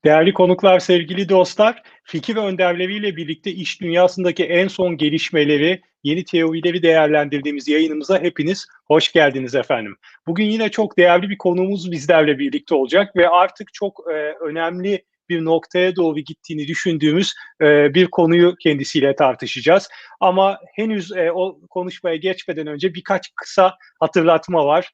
Değerli konuklar, sevgili dostlar, Fikir önderleriyle birlikte iş dünyasındaki en son gelişmeleri, yeni teorileri değerlendirdiğimiz yayınımıza hepiniz hoş geldiniz efendim. Bugün yine çok değerli bir konuğumuz bizlerle birlikte olacak ve artık çok önemli bir noktaya doğru gittiğini düşündüğümüz bir konuyu kendisiyle tartışacağız. Ama henüz o konuşmaya geçmeden önce birkaç kısa hatırlatma var.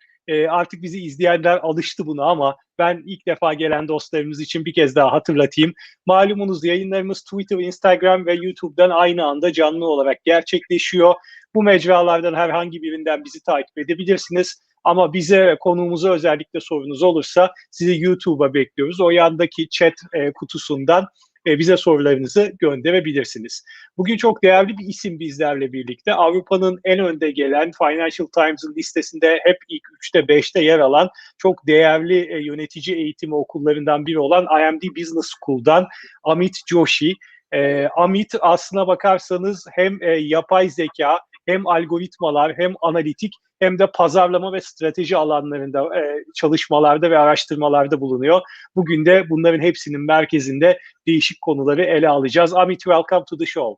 Artık bizi izleyenler alıştı buna ama ben ilk defa gelen dostlarımız için bir kez daha hatırlatayım. Malumunuz yayınlarımız Twitter, Instagram ve YouTube'dan aynı anda canlı olarak gerçekleşiyor. Bu mecralardan herhangi birinden bizi takip edebilirsiniz. Ama bize, konuğumuza özellikle sorunuz olursa sizi YouTube'a bekliyoruz. O yandaki chat kutusundan bize sorularınızı gönderebilirsiniz. Bugün çok değerli bir isim bizlerle birlikte. Avrupa'nın en önde gelen Financial Times'ın listesinde hep ilk 3'te 5'te yer alan çok değerli yönetici eğitimi okullarından biri olan IMD Business School'dan Amit Joshi. Amit aslına bakarsanız hem yapay zeka, hem algoritmalar, hem analitik, hem de pazarlama ve strateji alanlarında çalışmalarda ve araştırmalarda bulunuyor. Bugün de bunların hepsinin merkezinde değişik konuları ele alacağız. Amit, welcome to the show.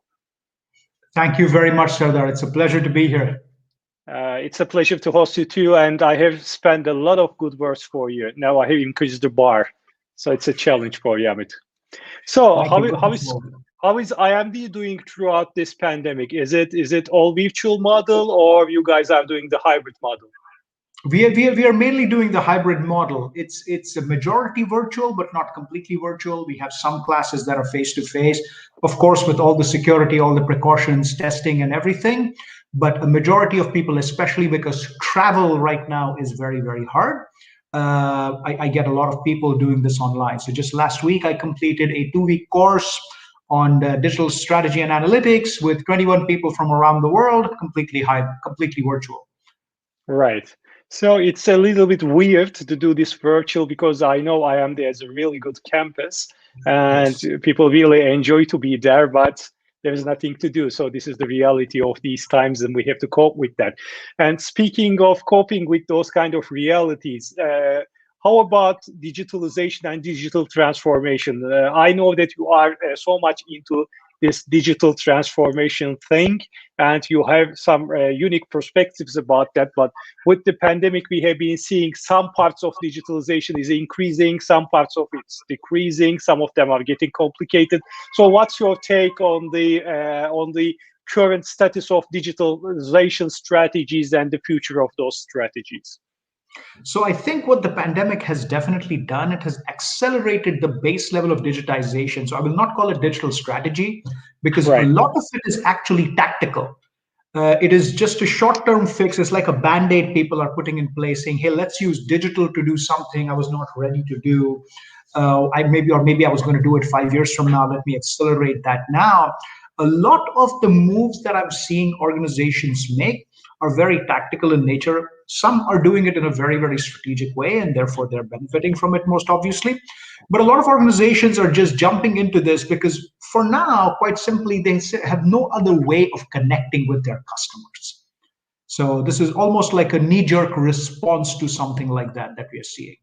Thank you very much, Serdar. It's a pleasure to be here. It's a pleasure to host you too, and I have spent a lot of good words for you. Now I have increased the bar, so it's a challenge for you, Amit. So how is IMD doing throughout this pandemic? Is it all virtual model, or you guys are doing the hybrid model? We are mainly doing the hybrid model. It's a majority virtual, but not completely virtual. We have some classes that are face-to-face, of course, with all the security, all the precautions, testing and everything. But a majority of people, especially because travel right now is very, very hard, I get a lot of people doing this online. So just last week, I completed a 2-week course on digital strategy and analytics with 21 people from around the world, completely virtual. Right. So it's a little bit weird to do this virtual because I know IMD has a really good campus and people really enjoy to be there, but there's nothing to do. So this is the reality of these times and we have to cope with that. And speaking of coping with those kind of realities, how about digitalization and digital transformation? I know that you are so much into this digital transformation thing, and you have some unique perspectives about that. But with the pandemic, we have been seeing some parts of digitalization is increasing, some parts of it's decreasing, some of them are getting complicated. So what's your take on the current status of digitalization strategies and the future of those strategies? So I think what the pandemic has definitely done, it has accelerated the base level of digitization. So I will not call it digital strategy because a lot of it is actually tactical. It is just a short-term fix. It's like a band-aid people are putting in place saying, hey, let's use digital to do something I was not ready to do. Maybe I was going to do it 5 years from now. Let me accelerate that now. A lot of the moves that I'm seeing organizations make are very tactical in nature. Some are doing it in a very, very strategic way, and therefore they're benefiting from it most obviously. But a lot of organizations are just jumping into this because for now, quite simply, they have no other way of connecting with their customers. So this is almost like a knee-jerk response to something like that we are seeing.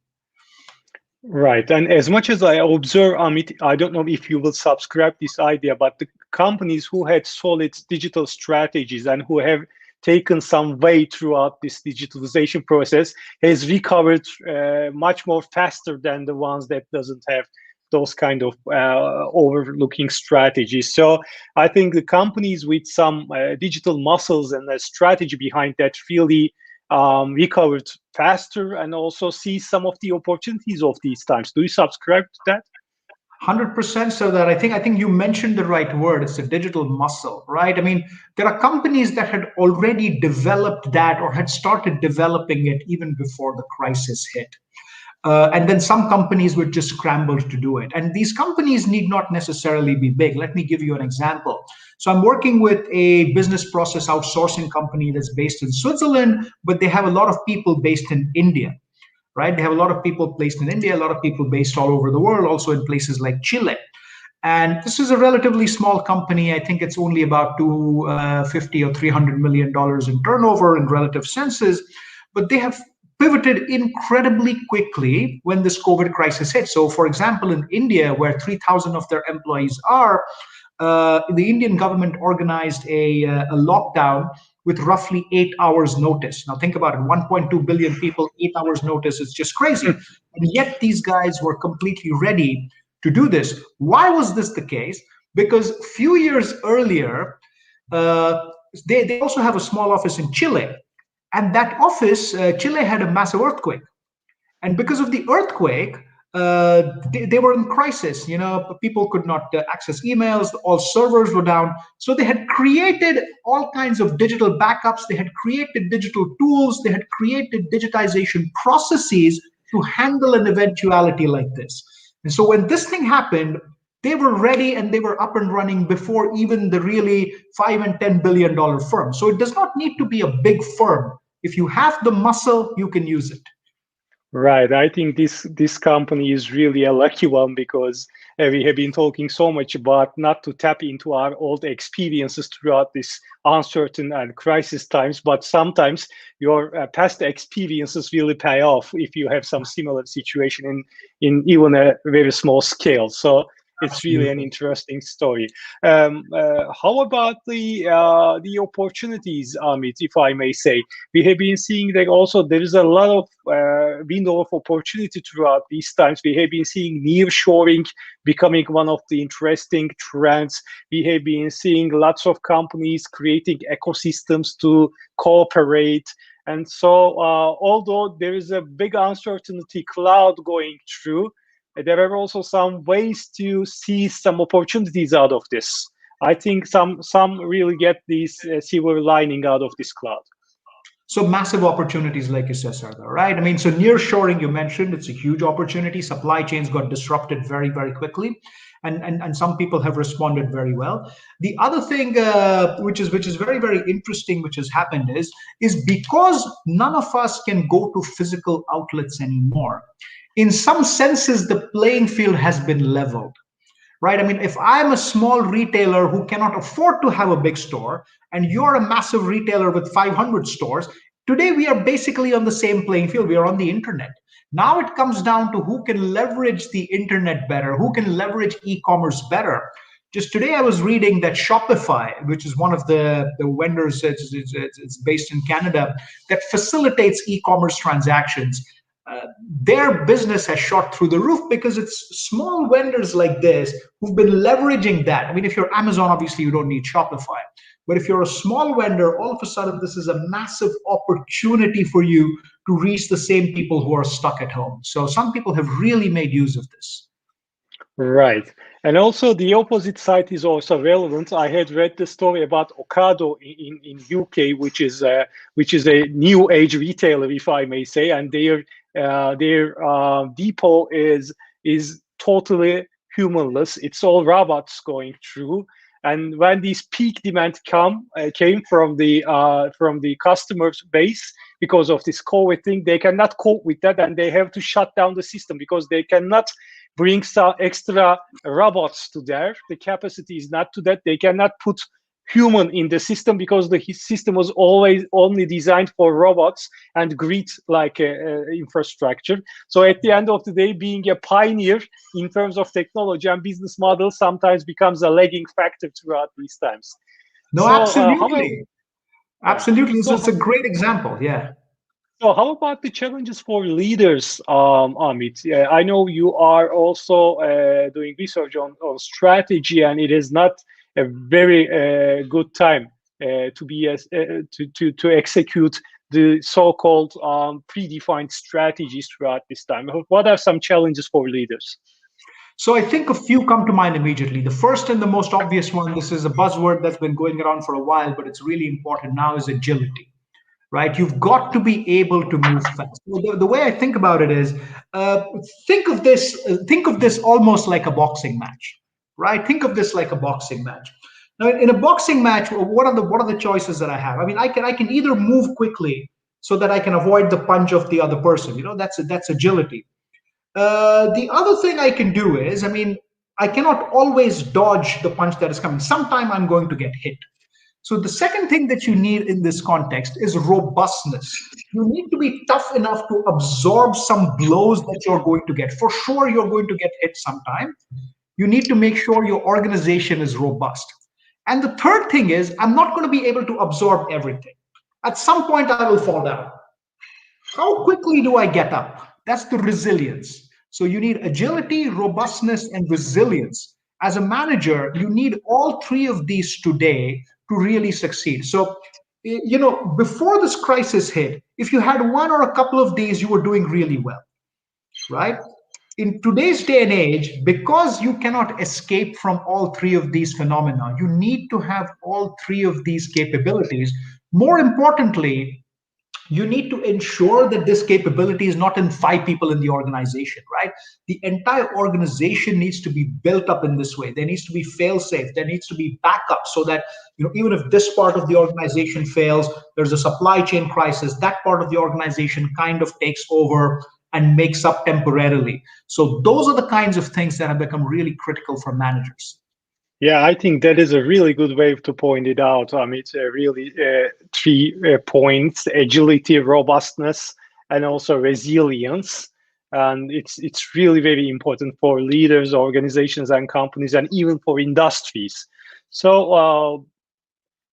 Right. And as much as I observe, Amit, I don't know if you will subscribe this idea, but the companies who had solid digital strategies and who have taken some way throughout this digitalization process has recovered much more faster than the ones that doesn't have those kind of overlooking strategies. So I think the companies with some digital muscles and a strategy behind that really recovered faster and also see some of the opportunities of these times. Do you subscribe to that? 100%, so that I think you mentioned the right word. It's a digital muscle, right? I mean, there are companies that had already developed that or had started developing it even before the crisis hit. And then some companies were just scrambled to do it. And these companies need not necessarily be big. Let me give you an example. So I'm working with a business process outsourcing company that's based in Switzerland, but they have a lot of people based in India. Right? They have a lot of people placed in India, a lot of people based all over the world, also in places like Chile. And this is a relatively small company. I think it's only about $250 or $300 million in turnover in relative senses, but they have pivoted incredibly quickly when this COVID crisis hit. So, for example, in India, where 3,000 of their employees are, the Indian government organized a lockdown with roughly 8 hours notice. Now think about it, 1.2 billion people, 8 hours notice is just crazy. And yet these guys were completely ready to do this. Why was this the case? Because a few years earlier, they also have a small office in Chile. And that office, Chile had a massive earthquake. And because of the earthquake, they were in crisis. You know, people could not access emails, all servers were down. So they had created all kinds of digital backups. They had created digital tools. They had created digitization processes to handle an eventuality like this. And so when this thing happened, they were ready and they were up and running before even the really $5 and $10 billion firm. So it does not need to be a big firm. If you have the muscle, you can use it. Right. I think this company is really a lucky one because we have been talking so much about not to tap into our old experiences throughout this uncertain and crisis times, but sometimes your past experiences really pay off if you have some similar situation in even a very small scale. So it's really an interesting story. How about the opportunities, Amit, if I may say? We have been seeing that also there is a lot of window of opportunity throughout these times. We have been seeing nearshoring becoming one of the interesting trends. We have been seeing lots of companies creating ecosystems to cooperate. And so although there is a big uncertainty cloud going through, there are also some ways to see some opportunities out of this. I think some really get this silver lining out of this cloud. So massive opportunities, like you said, Sardar, right? I mean, so nearshoring, you mentioned, it's a huge opportunity. Supply chains got disrupted very, very quickly. And some people have responded very well. The other thing, which is very, very interesting, which has happened is because none of us can go to physical outlets anymore. In some senses, the playing field has been leveled, right? I mean, if I'm a small retailer who cannot afford to have a big store, and you're a massive retailer with 500 stores, today we are basically on the same playing field. We are on the internet. Now it comes down to who can leverage the internet better, who can leverage e-commerce better. Just today, I was reading that Shopify, which is one of the vendors, it's based in Canada, that facilitates e-commerce transactions. Their business has shot through the roof because it's small vendors like this who've been leveraging that. I mean, if you're Amazon, obviously you don't need Shopify. But if you're a small vendor, all of a sudden, this is a massive opportunity for you to reach the same people who are stuck at home. So some people have really made use of this. Right. And also the opposite side is also relevant. I had read the story about Ocado in UK, which is a new age retailer, if I may say, and their depot is totally humanless. It's all robots going through. And when this peak demand came from the customers base because of this COVID thing, they cannot cope with that, and they have to shut down the system because they cannot bring some extra robots to there. The capacity is not to that. They cannot put human in the system because the system was always only designed for robots and grid like infrastructure. So at the end of the day, being a pioneer in terms of technology and business model sometimes becomes a lagging factor throughout these times. No, so, absolutely. Absolutely. So it's a great example. Yeah. So how about the challenges for leaders, Amit? I know you are also doing research on strategy, and it is not a very good time to be to execute the so-called predefined strategies throughout this time. What are some challenges for leaders? So I think a few come to mind immediately. The first and the most obvious one, this is a buzzword that's been going around for a while, but it's really important now, is agility. Right? You've got to be able to move fast. The way I think about it is, think of this almost like a boxing match, right? Think of this like a boxing match. Now, in a boxing match, what are the choices that I have? I mean, I can either move quickly so that I can avoid the punch of the other person. You know, that's agility. The other thing I can do is, I mean, I cannot always dodge the punch that is coming. Sometime I'm going to get hit. So the second thing that you need in this context is robustness. You need to be tough enough to absorb some blows that you're going to get. For sure, you're going to get hit sometime. You need to make sure your organization is robust. And the third thing is, I'm not going to be able to absorb everything. At some point, I will fall down. How quickly do I get up? That's the resilience. So you need agility, robustness, and resilience. As a manager, you need all three of these today to really succeed. So, before this crisis hit, if you had one or a couple of these, you were doing really well, right? In today's day and age, because you cannot escape from all three of these phenomena, you need to have all three of these capabilities. More importantly, you need to ensure that this capability is not in 5 people in the organization, right? The entire organization needs to be built up in this way. There needs to be fail-safe. There needs to be backup so that, even if this part of the organization fails, there's a supply chain crisis, that part of the organization kind of takes over and makes up temporarily. So those are the kinds of things that have become really critical for managers. Yeah, I think that is a really good way to point it out. It's really 3 points: agility, robustness, and also resilience. And it's really very important for leaders, organizations, and companies, and even for industries. So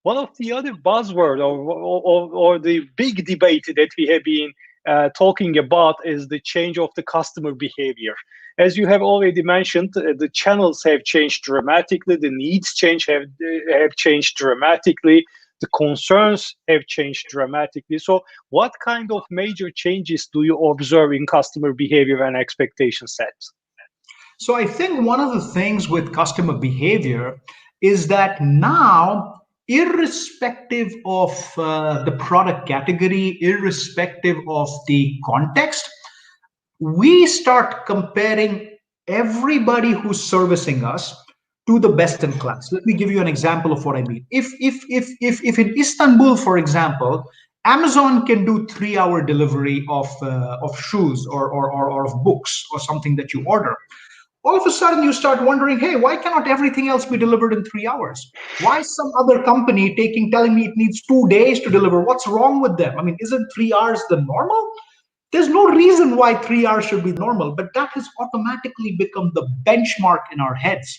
one of the other buzzwords or the big debate that we have been talking about is the change of the customer behavior. As you have already mentioned, the channels have changed dramatically, the needs have changed dramatically, the concerns have changed dramatically. So what kind of major changes do you observe in customer behavior and expectation sets? So I think one of the things with customer behavior is that now, irrespective of the product category, irrespective of the context, we start comparing everybody who's servicing us to the best in class. Let me give you an example of what I mean. If in Istanbul, for example, Amazon can do 3-hour delivery of shoes or of books or something that you order, all of a sudden you start wondering, hey, why cannot everything else be delivered in 3 hours? Why is some other company telling me it needs 2 days to deliver? What's wrong with them? I mean, isn't 3 hours the normal? There's no reason why 3 hours should be normal, but that has automatically become the benchmark in our heads.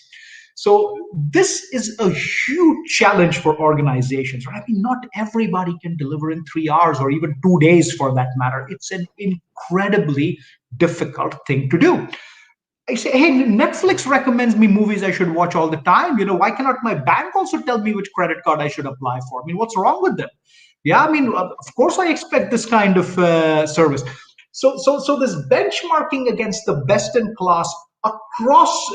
So this is a huge challenge for organizations, right? I mean, not everybody can deliver in 3 hours or even 2 days for that matter. It's an incredibly difficult thing to do. I say, hey, Netflix recommends me movies I should watch all the time. Why cannot my bank also tell me which credit card I should apply for? I mean, what's wrong with them? Yeah, I mean, of course I expect this kind of service. So this benchmarking against the best in class across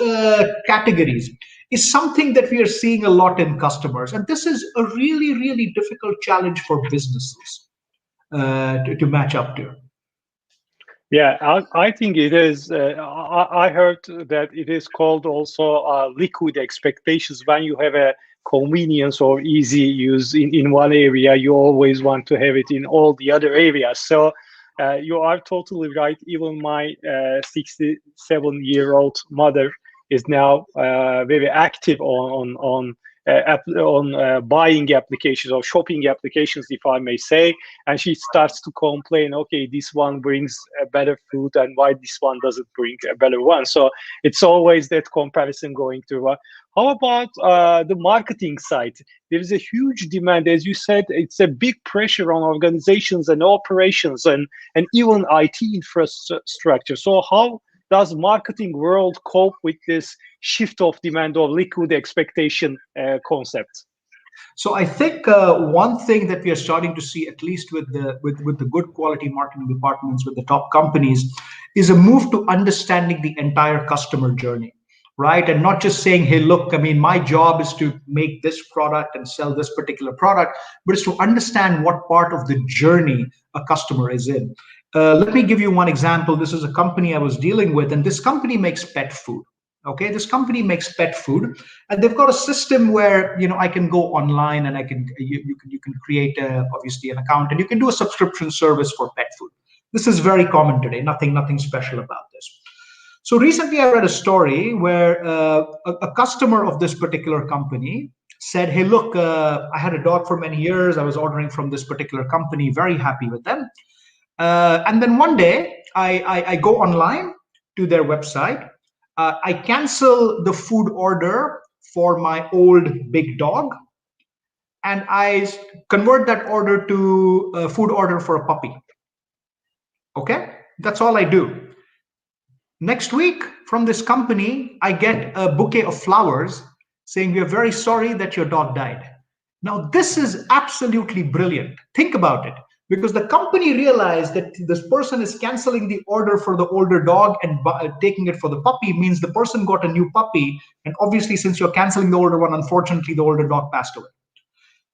categories is something that we are seeing a lot in customers. And this is a really, really difficult challenge for businesses to match up to. Yeah, I think it is. I heard that it is called also liquid expectations. When you have a convenience or easy use in one area, you always want to have it in all the other areas. So you are totally right. Even my 67-year-old mother is now very active on buying applications or shopping applications, if I may say, and she starts to complain, okay, this one brings a better food and why this one doesn't bring a better one. So it's always that comparison going through. How about the marketing side? There is a huge demand, as you said, it's a big pressure on organizations and operations and even IT infrastructure. So how does marketing world cope with this shift of demand or liquid expectation concept? So I think one thing that we are starting to see, at least with the good quality marketing departments, with the top companies, is a move to understanding the entire customer journey, right? And not just saying, hey, look, I mean, my job is to make this product and sell this particular product, but it's to understand what part of the journey a customer is in. Let me give you one example. This is a company I was dealing with, and this company makes pet food. Okay, this company makes pet food, and they've got a system where I can go online and you can create obviously an account, and you can do a subscription service for pet food. This is very common today. Nothing special about this. So recently, I read a story where a customer of this particular company said, hey, look, I had a dog for many years. I was ordering from this particular company, very happy with them. And then one day I go online to their website. I cancel the food order for my old big dog, and I convert that order to a food order for a puppy. Okay, that's all I do. Next week, from this company, I get a bouquet of flowers saying, we are very sorry that your dog died. Now, this is absolutely brilliant. Think about it. Because the company realized that this person is canceling the order for the older dog and taking it for the puppy means the person got a new puppy. And obviously, since you're canceling the older one, unfortunately, the older dog passed away.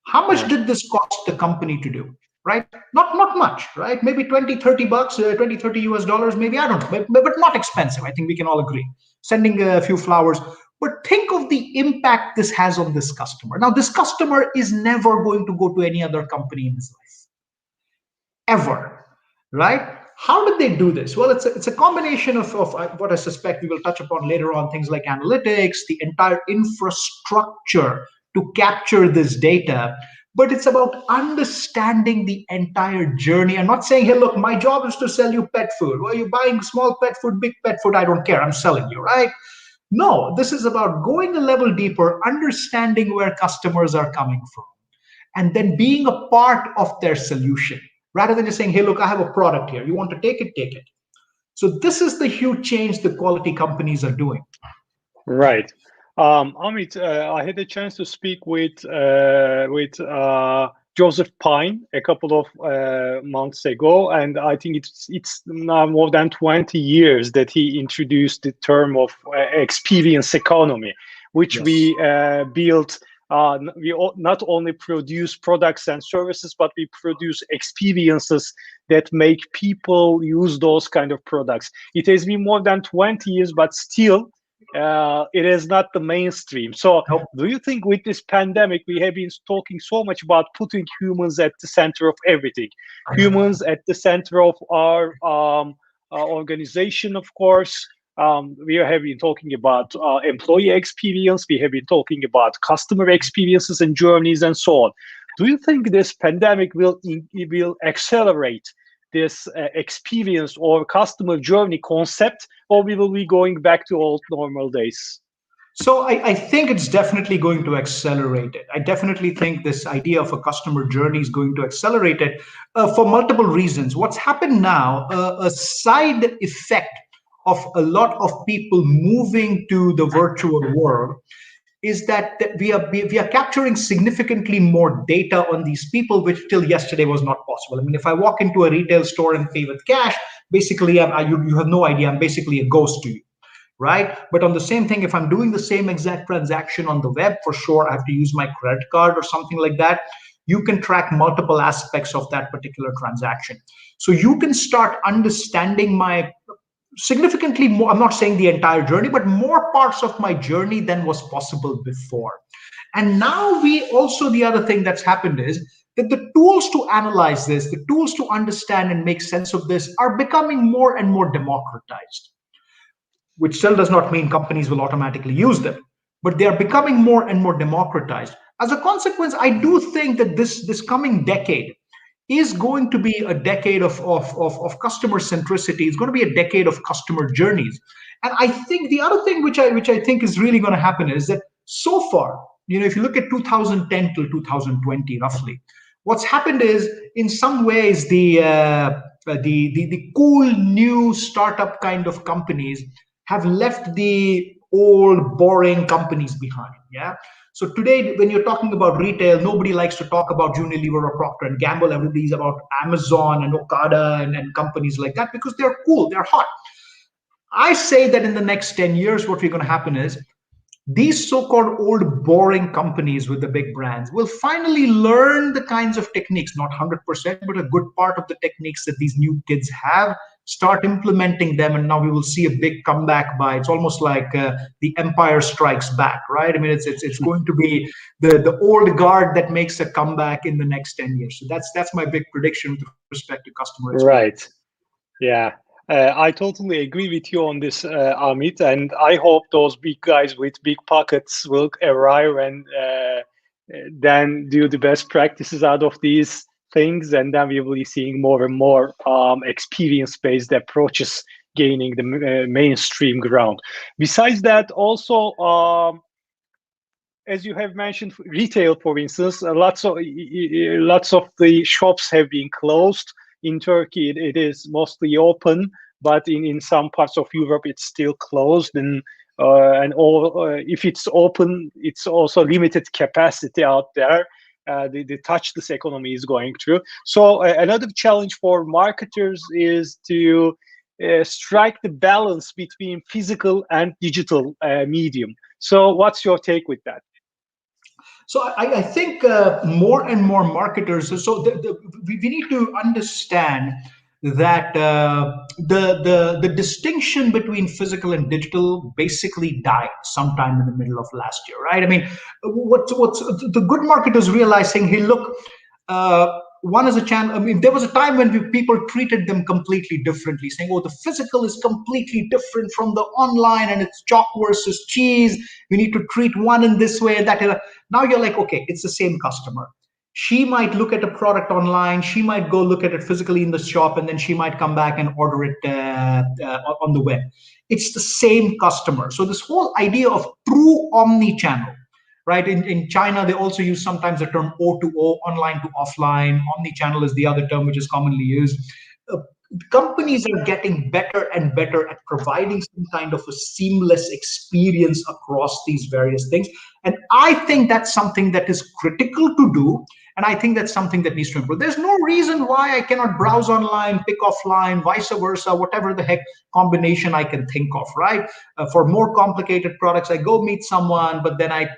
How much did this cost the company to do? Right? Not much, right? Maybe 20, 30 bucks, 20, 30 US dollars, maybe, I don't know, but not expensive. I think we can all agree. Sending a few flowers. But think of the impact this has on this customer. Now, this customer is never going to go to any other company in his life, ever, right? How did they do this? Well, it's a combination of what I suspect we will touch upon later on, things like analytics, the entire infrastructure to capture this data. But it's about understanding the entire journey. I'm not saying, hey, look, my job is to sell you pet food. Well, you're buying small pet food, big pet food, I don't care. I'm selling you, right? No, this is about going a level deeper, understanding where customers are coming from, and then being a part of their solution, rather than just saying, hey, look, I have a product here. You want to take it, take it. So this is the huge change the quality companies are doing. Right. Amit, I had a chance to speak with Joseph Pine a couple of months ago, and I think it's now more than 20 years that he introduced the term of experience economy, which Yes. we built. We not only produce products and services, but we produce experiences that make people use those kind of products. It has been more than 20 years, but still, it is not the mainstream. So do you think with this pandemic, we have been talking so much about putting humans at the center of everything, humans at the center of our organization, of course. We have been talking about employee experience. We have been talking about customer experiences and journeys and so on. Do you think this pandemic will accelerate this experience or customer journey concept, or we will be going back to old normal days? So I think it's definitely going to accelerate it. I definitely think this idea of a customer journey is going to accelerate it for multiple reasons. What's happened now, a side effect of a lot of people moving to the virtual world, is that we are capturing significantly more data on these people, which till yesterday was not possible. I mean, if I walk into a retail store and pay with cash, basically you have no idea. I'm basically a ghost to you, right? But on the same thing, if I'm doing the same exact transaction on the web, for sure I have to use my credit card or something like that. You can track multiple aspects of that particular transaction. So you can start understanding my significantly more, I'm not saying the entire journey, but more parts of my journey than was possible before. And now the other thing that's happened is that the tools to analyze this, the tools to understand and make sense of this are becoming more and more democratized, which still does not mean companies will automatically use them, but they are becoming more and more democratized. As a consequence, I do think that this coming decade is going to be a decade of customer centricity. It's going to be a decade of customer journeys. And I think the other thing which I think is really going to happen is that so far, if you look at 2010 till 2020 roughly, what's happened is in some ways the cool new startup kind of companies have left the old boring companies behind. Yeah. So today, when you're talking about retail, nobody likes to talk about Unilever or Procter and Gamble. Everybody's about Amazon and Okada and companies like that because they're cool, they're hot. I say that in the next 10 years, what we're going to happen is these so-called old boring companies with the big brands will finally learn the kinds of techniques, not 100%, but a good part of the techniques that these new kids have, start implementing them, and now we will see a big comeback it's almost like the Empire Strikes Back, right? I mean, it's going to be the old guard that makes a comeback in the next 10 years. So that's my big prediction with respect to customer experience. Right. Yeah. I totally agree with you on this, Amit, and I hope those big guys with big pockets will arrive and then do the best practices out of these things, and then we will be seeing more and more experience-based approaches gaining the mainstream ground. Besides that, also, as you have mentioned, retail, for instance, lots of the shops have been closed. In Turkey, it is mostly open, but in some parts of Europe, it's still closed. And if it's open, it's also limited capacity out there. The touchless economy is going through. So another challenge for marketers is to strike the balance between physical and digital medium. So what's your take with that? So I think more and more marketers, so we need to understand that the distinction between physical and digital basically died sometime in the middle of last year, right? I mean, what's the good marketers realizing, hey, look, one is a channel. I mean, there was a time when people treated them completely differently, saying, oh, the physical is completely different from the online and it's chalk versus cheese. We need to treat one in this way and that. Now you're like, okay, it's the same customer. She might look at a product online, she might go look at it physically in the shop, and then she might come back and order it on the web. It's the same customer. So this whole idea of true omni-channel, right? In China, they also use sometimes the term O2O, online to offline. Omni-channel is the other term which is commonly used. Companies are getting better and better at providing some kind of a seamless experience across these various things. And I think that's something that is critical to do. And I think that's something that needs to improve. There's no reason why I cannot browse online, pick offline, vice versa, whatever the heck combination I can think of, right? For more complicated products, I go meet someone, but then I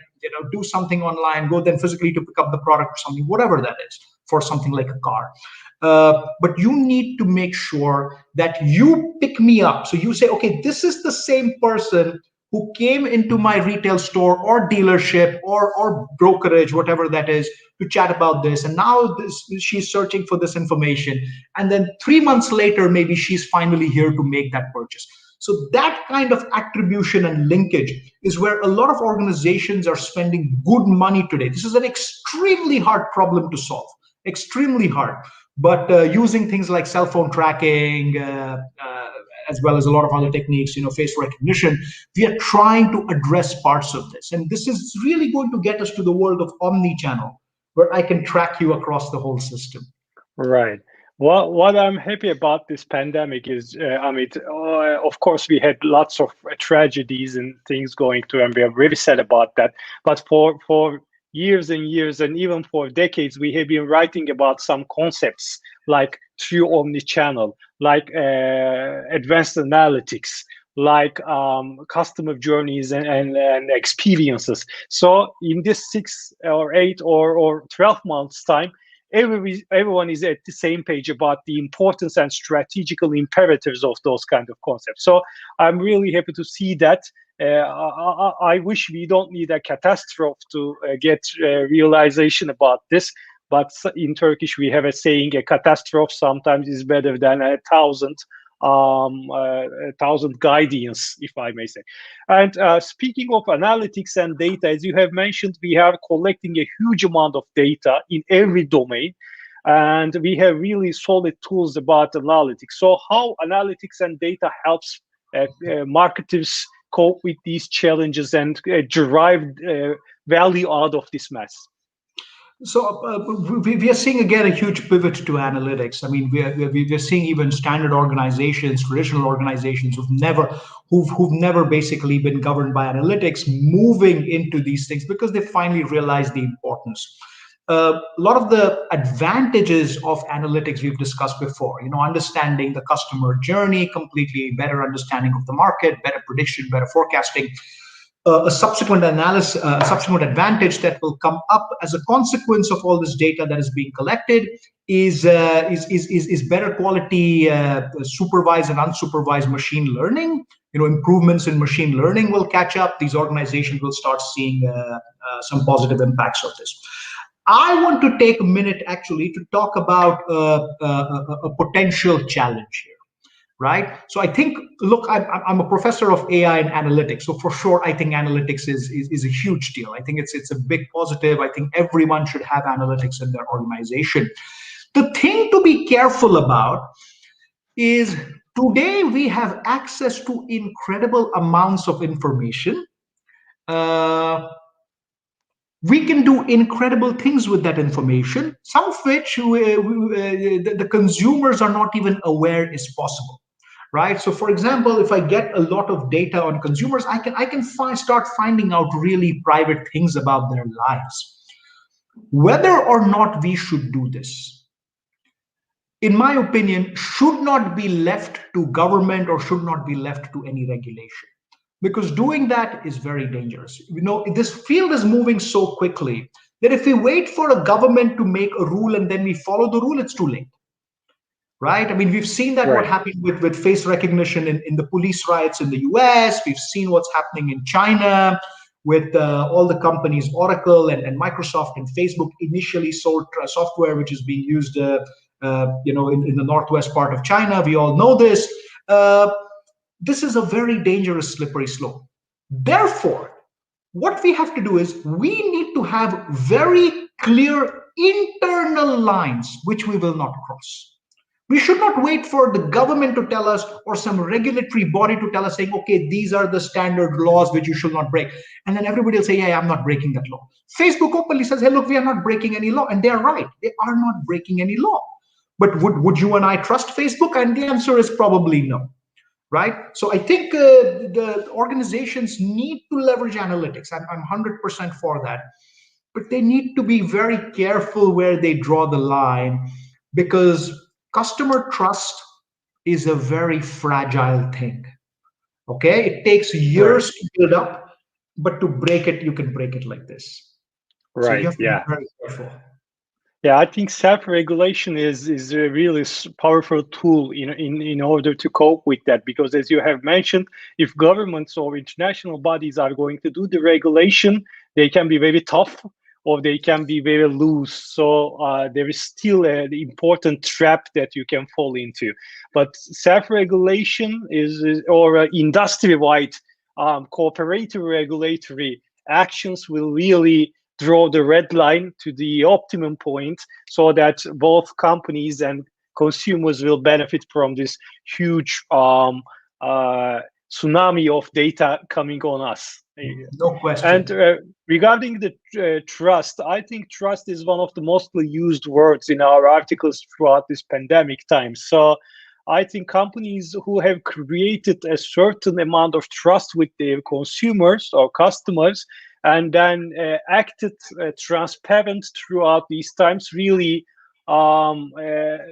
do something online, go then physically to pick up the product or something, whatever that is, for something like a car. But you need to make sure that you pick me up. So you say, okay, this is the same person who came into my retail store or dealership or brokerage, whatever that is, to chat about this. And now she's searching for this information. And then 3 months later, maybe she's finally here to make that purchase. So that kind of attribution and linkage is where a lot of organizations are spending good money today. This is an extremely hard problem to solve, extremely hard. But using things like cell phone tracking, as well as a lot of other techniques, face recognition, we are trying to address parts of this. And this is really going to get us to the world of omni-channel, where I can track you across the whole system. Right. Well, what I'm happy about this pandemic is, Amit, of course, we had lots of tragedies and things going through, and we are very sad about that. But for years and years, and even for decades, we have been writing about some concepts like true omnichannel, like advanced analytics, like customer journeys and experiences. So in this 6 or 8 or 12 months time, everyone is at the same page about the importance and strategical imperatives of those kind of concepts. So I'm really happy to see that. I wish we don't need a catastrophe to get realization about this. But in Turkish, we have a saying: a catastrophe sometimes is better than a thousand guidance, if I may say. And speaking of analytics and data, as you have mentioned, we are collecting a huge amount of data in every domain, and we have really solid tools about analytics. So how analytics and data helps marketers cope with these challenges and derive value out of this mess? So we are seeing again a huge pivot to analytics. I mean, we are seeing even standard organizations, traditional organizations who've never basically been governed by analytics, moving into these things because they finally realize the importance. A lot of the advantages of analytics we've discussed before, understanding the customer journey completely, better understanding of the market, better prediction, better forecasting. A subsequent analysis, a subsequent advantage that will come up as a consequence of all this data that is being collected is better quality supervised and unsupervised machine learning. Improvements in machine learning will catch up. These organizations will start seeing some positive impacts of this. I want to take a minute actually to talk about a potential challenge here. right? So I think, look, I'm a professor of AI and analytics. So for sure, I think analytics is a huge deal. I think it's a big positive. I think everyone should have analytics in their organization. The thing to be careful about is today we have access to incredible amounts of information. We can do incredible things with that information, some of which the consumers are not even aware is possible, right? So, for example, if I get a lot of data on consumers, I can start finding out really private things about their lives. Whether or not we should do this, in my opinion, should not be left to government or should not be left to any regulation, because doing that is very dangerous. This field is moving so quickly that if we wait for a government to make a rule and then we follow the rule, it's too late, right? I mean, we've seen that what happened with face recognition in the police riots in the US. We've seen what's happening in China with all the companies, Oracle and Microsoft and Facebook initially sold software which is being used in the northwest part of China. We all know this. This is a very dangerous slippery slope. Therefore, what we have to do is we need to have very clear internal lines which we will not cross. We should not wait for the government to tell us or some regulatory body to tell us saying, okay, these are the standard laws which you should not break. And then everybody will say, yeah, I'm not breaking that law. Facebook openly says, hey, look, we are not breaking any law. And they're right. They are not breaking any law. But would you and I trust Facebook? And the answer is probably no. Right? So I think the organizations need to leverage analytics. I'm 100% for that. But they need to be very careful where they draw the line, because customer trust is a very fragile thing. Okay? It takes years to build up, but to break it, you can break it like this. Right. So you have to be very careful. Yeah, I think self-regulation is a really powerful tool in order to cope with that, because as you have mentioned, if governments or international bodies are going to do the regulation, they can be very tough or they can be very loose. So there is still an important trap that you can fall into. But self-regulation or industry-wide cooperative regulatory actions will really draw the red line to the optimum point so that both companies and consumers will benefit from this huge tsunami of data coming on us. No question. And regarding the trust, I think trust is one of the mostly used words in our articles throughout this pandemic time. So I think companies who have created a certain amount of trust with their consumers or customers and then acted transparent throughout these times really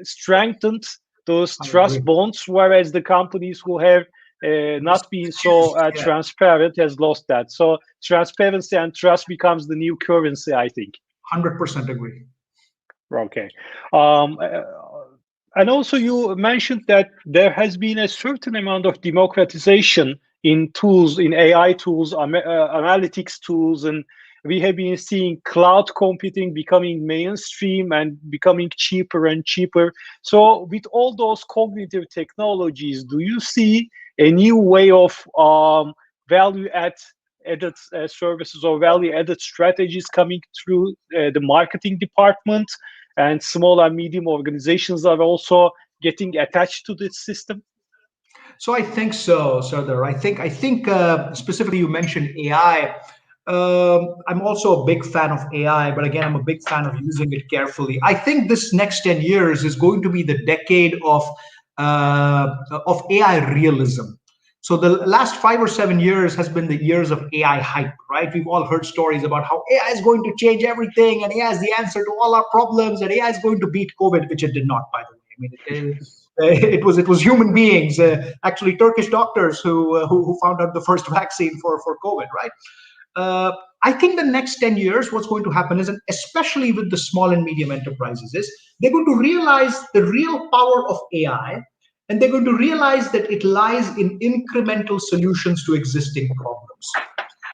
strengthened those trust bonds, whereas the companies who have not been so transparent has lost that. So transparency and trust becomes the new currency, I think. 100% agree. Okay. And also you mentioned that there has been a certain amount of democratization in tools, in AI tools, analytics tools, and we have been seeing cloud computing becoming mainstream and becoming cheaper and cheaper. So with all those cognitive technologies, do you see a new way of value-added services or value-added strategies coming through the marketing department, and small and medium organizations are also getting attached to this system? So I think so, Sardar. I think specifically you mentioned AI. I'm also a big fan of AI, but again, I'm a big fan of using it carefully. I think this next 10 years is going to be the decade of AI realism. So the last 5 or 7 years has been the years of AI hype, right? We've all heard stories about how AI is going to change everything, and AI is the answer to all our problems, and AI is going to beat COVID, which it did not, by the way. I mean, it was human beings, actually Turkish doctors who found out the first vaccine for COVID, right? I think the next 10 years, what's going to happen is, and especially with the small and medium enterprises, is they're going to realize the real power of AI, and they're going to realize that it lies in incremental solutions to existing problems,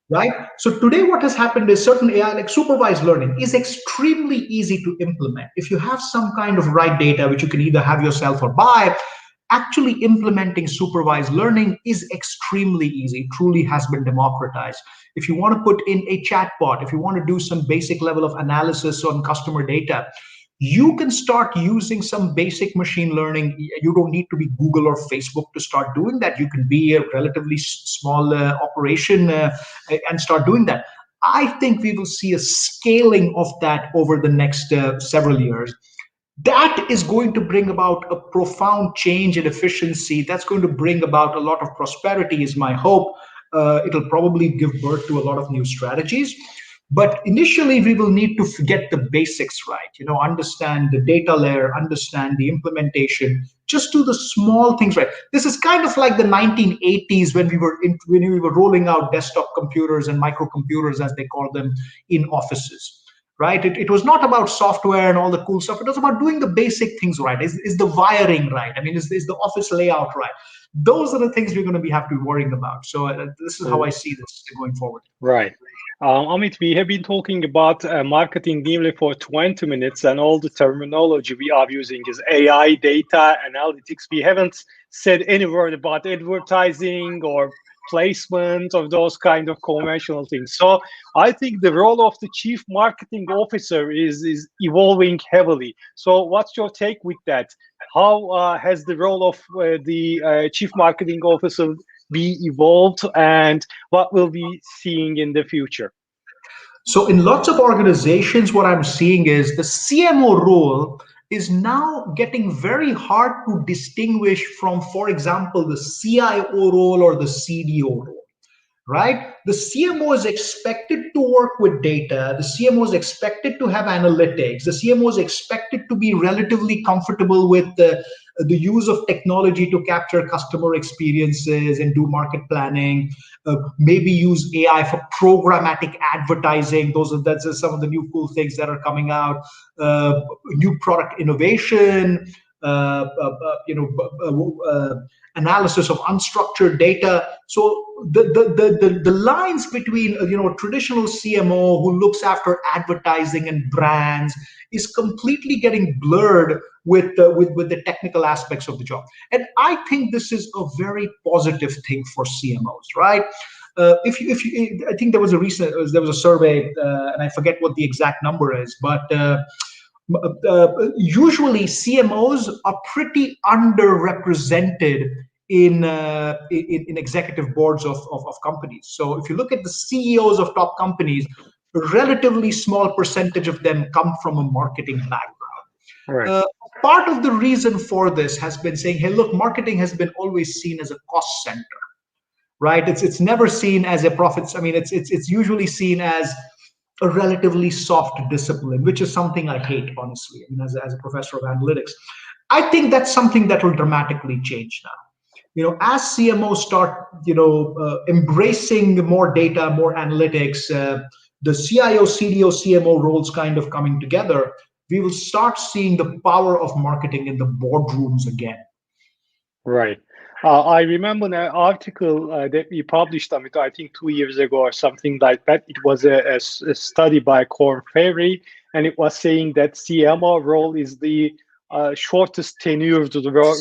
right? So today what has happened is certain AI, like supervised learning, is extremely easy to implement. If you have some kind of right data, which you can either have yourself or buy, actually implementing supervised learning is extremely easy. It truly has been democratized. If you want to put in a chatbot, if you want to do some basic level of analysis on customer data, you can start using some basic machine learning. You don't need to be Google or Facebook to start doing that. You can be a relatively small operation and start doing that. I think we will see a scaling of that over the next several years. That is going to bring about a profound change in efficiency. That's going to bring about a lot of prosperity, is my hope. It'll probably give birth to a lot of new strategies. But initially, we will need to get the basics right. Understand the data layer, understand the implementation, just do the small things right. This is kind of like the 1980s when we were rolling out desktop computers and microcomputers, as they call them, in offices. Right? It was not about software and all the cool stuff. It was about doing the basic things right. Is the wiring right? I mean, is the office layout right? Those are the things we're going to have to be worrying about. So this is how I see this going forward. Right. Amit, we have been talking about marketing nearly for 20 minutes, and all the terminology we are using is AI, data, analytics. We haven't said any word about advertising or placement of those kind of conventional things. So I think the role of the chief marketing officer is evolving heavily. So what's your take with that? How has the role of the chief marketing officer be evolved, and what will we seeing in the future? So in lots of organizations, what I'm seeing is the CMO role is now getting very hard to distinguish from, for example, the CIO role or the CDO role. Right? The CMO is expected to work with data. The CMO is expected to have analytics. The CMO is expected to be relatively comfortable with the use of technology to capture customer experiences and do market planning. Maybe use AI for programmatic advertising. That's some of the new cool things that are coming out. New product innovation. Analysis of unstructured data. So the lines between a traditional CMO who looks after advertising and brands is completely getting blurred with the technical aspects of the job. And I think this is a very positive thing for CMOs, right? I think there was a survey, and I forget what the exact number is, but usually CMOs are pretty underrepresented in executive boards of companies. So if you look at the CEOs of top companies, a relatively small percentage of them come from a marketing background. Right. Part of the reason for this has been saying, hey, look, marketing has been always seen as a cost center, right? It's never seen as a profits. I mean, it's usually seen as a relatively soft discipline, which is something I hate, honestly. I mean, as a professor of analytics, I think that's something that will dramatically change now. As CMOs start, embracing more data, more analytics, the CIO, CDO, CMO roles kind of coming together, we will start seeing the power of marketing in the boardrooms again. Right. I remember an article that we published, Amit, I think 2 years ago or something like that. It was a study by Korn Ferry, and it was saying that CMO role is the shortest tenured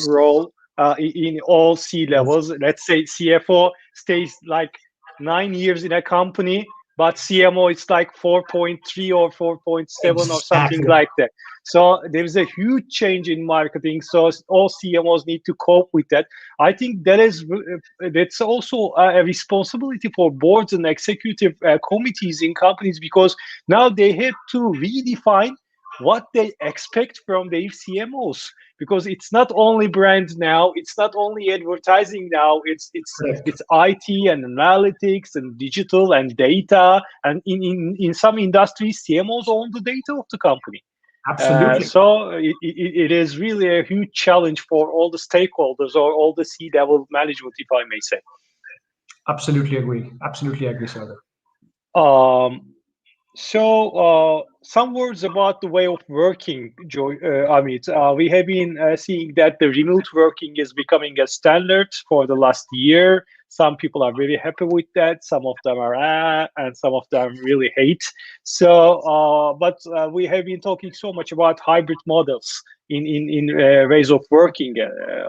role in all C levels. Let's say CFO stays like 9 years in a company, but CMO is like 4.3 or 4.7 or something like that. So there's a huge change in marketing. So all CMOs need to cope with that. I think that's also a responsibility for boards and executive committees in companies, because now they have to redefine what they expect from their CMOs, because it's not only brand now, it's not only advertising now, it's IT and analytics and digital and data, and in some industries CMOs own the data of the company. Absolutely. So it is really a huge challenge for all the stakeholders or all the C-level management, if I may say. Absolutely agree. Absolutely agree, Sardar. So, some words about the way of working, Amit. We have been seeing that the remote working is becoming a standard for the last year. Some people are very happy with that. Some of them are and some of them really hate. But we have been talking so much about hybrid models in ways of working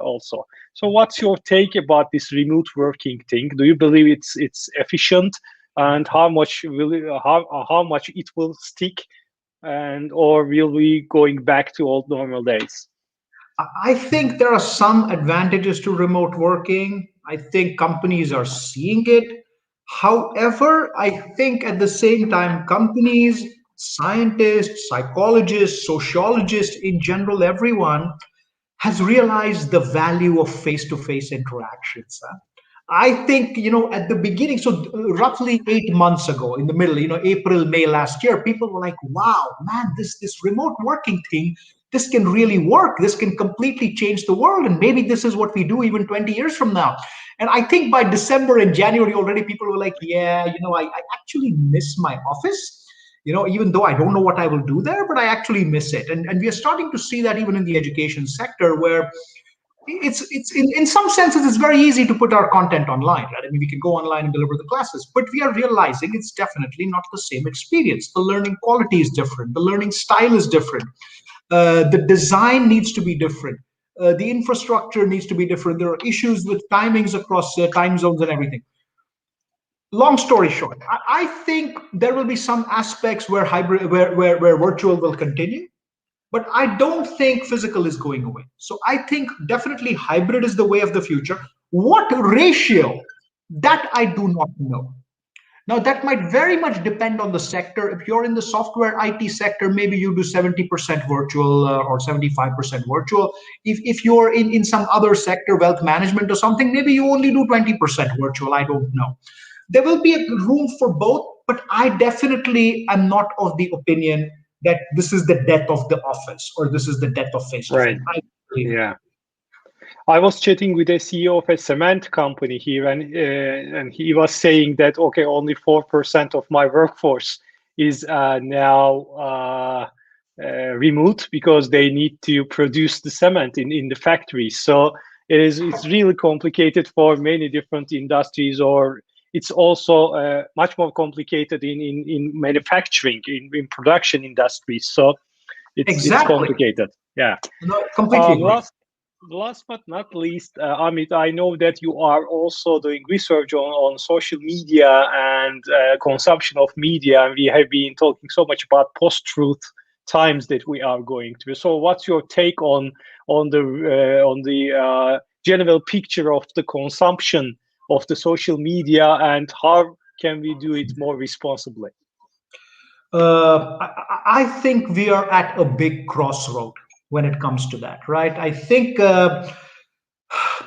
also. So, what's your take about this remote working thing? Do you believe it's efficient? And how much it will stick, and or will we going back to old normal days? I think there are some advantages to remote working. I think companies are seeing it. However, I think at the same time, companies, scientists, psychologists, sociologists in general, everyone has realized the value of face-to-face interactions. I think, at the beginning, so roughly 8 months ago, in the middle, April, May last year, people were like, wow, man, this remote working thing, this can really work. This can completely change the world. And maybe this is what we do even 20 years from now. And I think by December and January already, people were like, yeah, I actually miss my office. Even though I don't know what I will do there, but I actually miss it. And we are starting to see that even in the education sector, where it's in some senses it's very easy to put our content online, right? I mean, we can go online and deliver the classes, but we are realizing it's definitely not the same experience. The learning quality is different, the learning style is different, the design needs to be different, the infrastructure needs to be different. There are issues with timings across time zones and everything. Long story short, I think there will be some aspects where hybrid where virtual will continue, but I don't think physical is going away. So I think definitely hybrid is the way of the future. What ratio? That I do not know. Now, that might very much depend on the sector. If you're in the software IT sector, maybe you do 70% virtual or 75% virtual. If you're in some other sector, wealth management or something, maybe you only do 20% virtual. I don't know. There will be a room for both, but I definitely am not of the opinion that this is the death of the office or this is the death of face-to-face. Right. Yeah. I was chatting with a CEO of a cement company here, and he was saying that okay, only 4% of my workforce is now remote because they need to produce the cement in the factories. So it's really complicated for many different industries, or it's also much more complicated in manufacturing, in production industries. So it's complicated. Yeah. No, completely agree. Last but not least, Amit, I know that you are also doing research on social media and consumption of media. And we have been talking so much about post-truth times that we are going through. So, what's your take on the general picture of the consumption of the social media, and how can we do it more responsibly? I think we are at a big crossroad when it comes to that, right? I think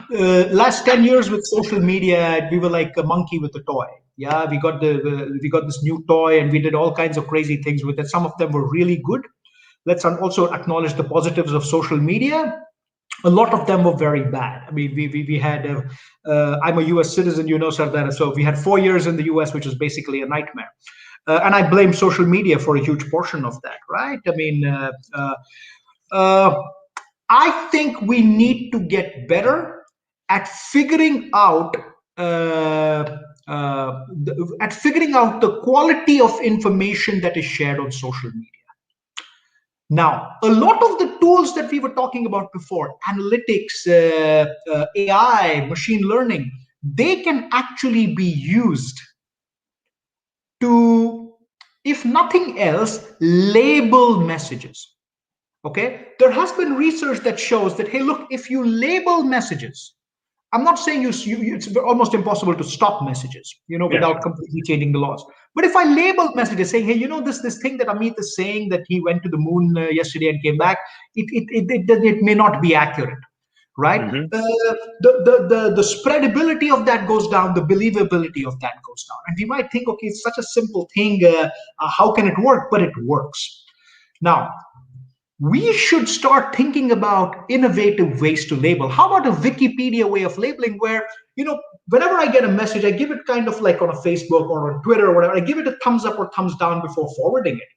last 10 years with social media, we were like a monkey with a toy. Yeah, we got this new toy and we did all kinds of crazy things with it. Some of them were really good. Let's also acknowledge the positives of social media. A lot of them were very bad. I mean, we had, I'm a US citizen, Sardar. So we had 4 years in the US, which was basically a nightmare. And I blame social media for a huge portion of that, right? I mean, I think we need to get better at figuring out the quality of information that is shared on social media. Now, a lot of the tools that we were talking about before, analytics, AI, machine learning, they can actually be used to, if nothing else, label messages. Okay, there has been research that shows that, hey, look, if you label messages, I'm not saying it's almost impossible to stop messages, without completely changing the laws. But if I label messages saying, hey, this thing that Amit is saying that he went to the moon yesterday and came back, it may not be accurate, right? Mm-hmm. The spreadability of that goes down, the believability of that goes down. And we might think, okay, it's such a simple thing. How can it work? But it works. Now, we should start thinking about innovative ways to label. How about a Wikipedia way of labeling where, whenever I get a message, I give it kind of like on a Facebook or on Twitter or whatever, I give it a thumbs up or thumbs down before forwarding it,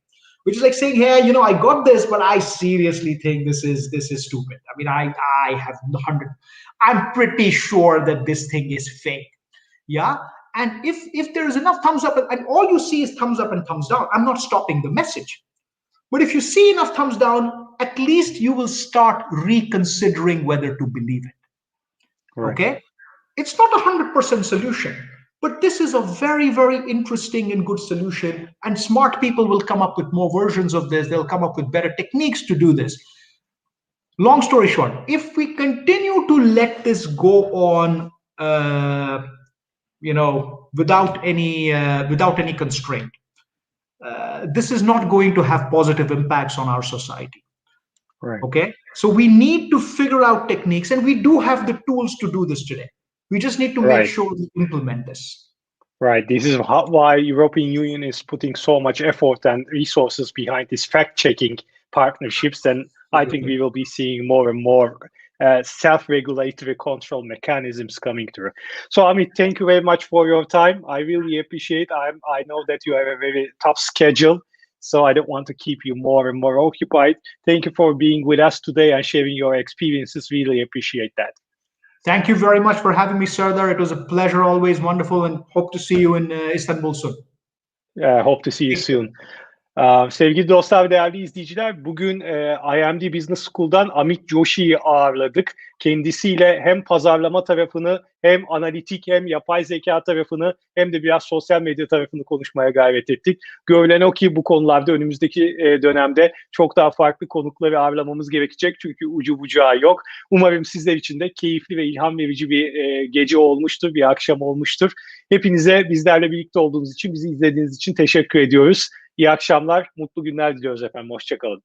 which is like saying, hey, I got this, but I seriously think this is stupid. I mean, I have 100, I'm pretty sure that this thing is fake. Yeah. And if there is enough thumbs up and all you see is thumbs up and thumbs down, I'm not stopping the message. But if you see enough thumbs down, at least you will start reconsidering whether to believe it. Right. Okay? It's not 100% solution, but this is a very, very interesting and good solution. And smart people will come up with more versions of this. They'll come up with better techniques to do this. Long story short, if we continue to let this go on, without any constraint, this is not going to have positive impacts on our society. Right. Okay. So we need to figure out techniques, and we do have the tools to do this today. We just need to make sure we implement this. Right. This is why European Union is putting so much effort and resources behind these fact-checking partnerships. And I think we will be seeing more and more self-regulatory control mechanisms coming through. So, Amit, thank you very much for your time. I really appreciate it. I know that you have a very tough schedule, so I don't want to keep you more and more occupied. Thank you for being with us today and sharing your experiences. Really appreciate that. Thank you very much for having me, Serdar. It was a pleasure, always wonderful, and hope to see you in Istanbul soon. Hope to see you soon. Sevgili dostlar, değerli izleyiciler, bugün IMD Business School'dan Amit Joshi'yi ağırladık. Kendisiyle hem pazarlama tarafını, hem analitik, hem yapay zeka tarafını, hem de biraz sosyal medya tarafını konuşmaya gayret ettik. Görülen o ki bu konularda önümüzdeki dönemde çok daha farklı konukları ağırlamamız gerekecek. Çünkü ucu bucağı yok. Umarım sizler için de keyifli ve ilham verici bir gece olmuştur, bir akşam olmuştur. Hepinize bizlerle birlikte olduğunuz için, bizi izlediğiniz için teşekkür ediyoruz. İyi akşamlar, mutlu günler diliyoruz efendim. Hoşça kalın.